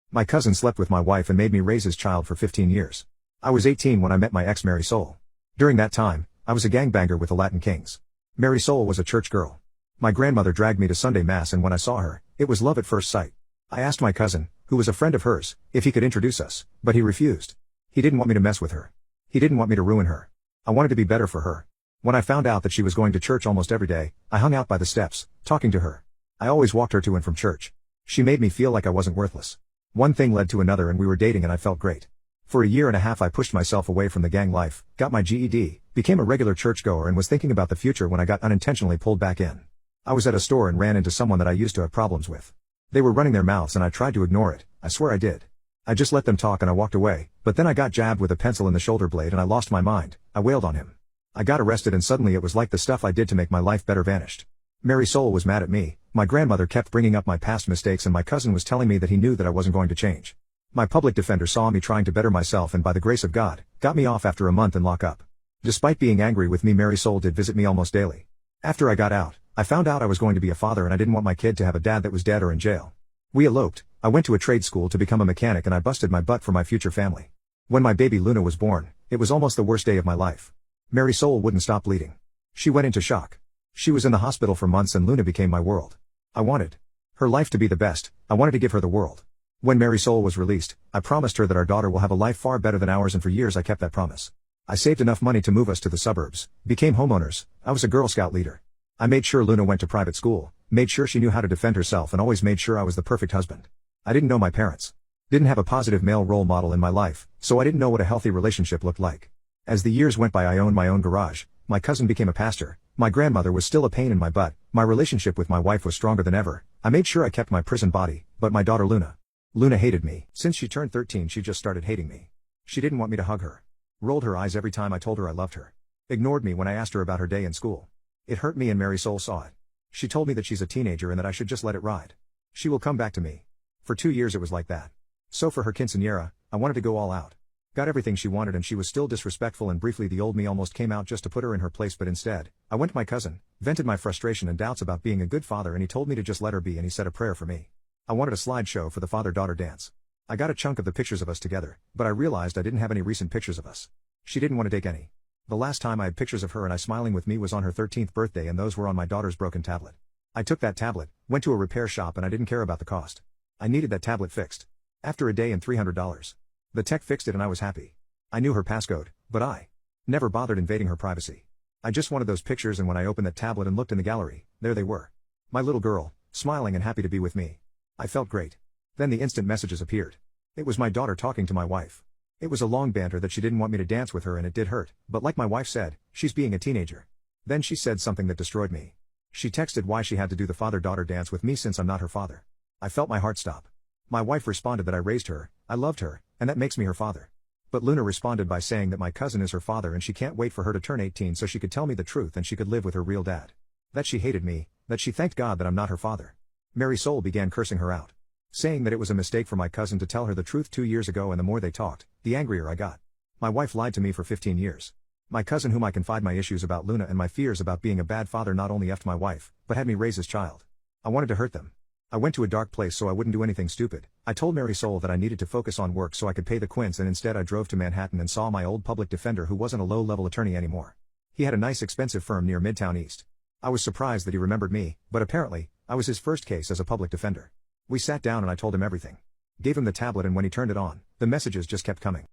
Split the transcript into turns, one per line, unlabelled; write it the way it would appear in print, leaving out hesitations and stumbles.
My cousin slept with my wife and made me raise his child for 15 years. I was 18 when I met my ex Mary Soul. During that time, I was a gangbanger with the Latin Kings. Mary Soul was a church girl. My grandmother dragged me to Sunday Mass, and when I saw her, it was love at first sight. I asked my cousin, who was a friend of hers, if he could introduce us, but he refused. He didn't want me to mess with her. He didn't want me to ruin her. I wanted to be better for her. When I found out that she was going to church almost every day, I hung out by the steps, talking to her. I always walked her to and from church. She made me feel like I wasn't worthless. One thing led to another and we were dating and I felt great. For a year and a half I pushed myself away from the gang life, got my GED, became a regular churchgoer and was thinking about the future when I got unintentionally pulled back in. I was at a store and ran into someone that I used to have problems with. They were running their mouths and I tried to ignore it, I swear I did. I just let them talk and I walked away, but then I got jabbed with a pencil in the shoulder blade and I lost my mind. I wailed on him. I got arrested and suddenly it was like the stuff I did to make my life better vanished. Mary Soul was mad at me, my grandmother kept bringing up my past mistakes and my cousin was telling me that he knew that I wasn't going to change. My public defender saw me trying to better myself and by the grace of God, got me off after a month in lockup. Despite being angry with me, Mary Soul did visit me almost daily. After I got out, I found out I was going to be a father and I didn't want my kid to have a dad that was dead or in jail. We eloped, I went to a trade school to become a mechanic and I busted my butt for my future family. When my baby Luna was born, it was almost the worst day of my life. Mary Soul wouldn't stop bleeding. She went into shock. She was in the hospital for months and Luna became my world. I wanted her life to be the best, I wanted to give her the world. When Mary Soul was released, I promised her that our daughter will have a life far better than ours and for years I kept that promise. I saved enough money to move us to the suburbs, became homeowners, I was a Girl Scout leader. I made sure Luna went to private school, made sure she knew how to defend herself and always made sure I was the perfect husband. I didn't know my parents. Didn't have a positive male role model in my life, so I didn't know what a healthy relationship looked like. As the years went by I owned my own garage, my cousin became a pastor, my grandmother was still a pain in my butt, my relationship with my wife was stronger than ever, I made sure I kept my prison body, but my daughter Luna hated me. Since she turned 13 she just started hating me. She didn't want me to hug her. Rolled her eyes every time I told her I loved her. Ignored me when I asked her about her day in school. It hurt me and Mary Soul saw it. She told me that she's a teenager and that I should just let it ride. She will come back to me. For 2 years it was like that. So for her quinceañera, I wanted to go all out. Got everything she wanted and she was still disrespectful and briefly the old me almost came out just to put her in her place, but instead, I went to my cousin, vented my frustration and doubts about being a good father and he told me to just let her be and he said a prayer for me. I wanted a slideshow for the father-daughter dance. I got a chunk of the pictures of us together, but I realized I didn't have any recent pictures of us. She didn't want to take any. The last time I had pictures of her and I smiling with me was on her 13th birthday and those were on my daughter's broken tablet. I took that tablet, went to a repair shop and I didn't care about the cost. I needed that tablet fixed. After a day and $300. The tech fixed it and I was happy. I knew her passcode, but I never bothered invading her privacy. I just wanted those pictures and when I opened that tablet and looked in the gallery, there they were. My little girl, smiling and happy to be with me. I felt great. Then the instant messages appeared. It was my daughter talking to my wife. It was a long banter that she didn't want me to dance with her and it did hurt, but like my wife said, she's being a teenager. Then she said something that destroyed me. She texted why she had to do the father-daughter dance with me since I'm not her father. I felt my heart stop. My wife responded that I raised her, I loved her, and that makes me her father. But Luna responded by saying that my cousin is her father and she can't wait for her to turn 18 so she could tell me the truth and she could live with her real dad. That she hated me, that she thanked God that I'm not her father. Mary Soul began cursing her out. Saying that it was a mistake for my cousin to tell her the truth 2 years ago and the more they talked, the angrier I got. My wife lied to me for 15 years. My cousin whom I confide my issues about Luna and my fears about being a bad father not only effed my wife, but had me raise his child. I wanted to hurt them. I went to a dark place so I wouldn't do anything stupid. I told Mary Soul that I needed to focus on work so I could pay the quince and instead I drove to Manhattan and saw my old public defender who wasn't a low-level attorney anymore. He had a nice expensive firm near Midtown East. I was surprised that he remembered me, but apparently, I was his first case as a public defender. We sat down and I told him everything. Gave him the tablet and when he turned it on, the messages just kept coming.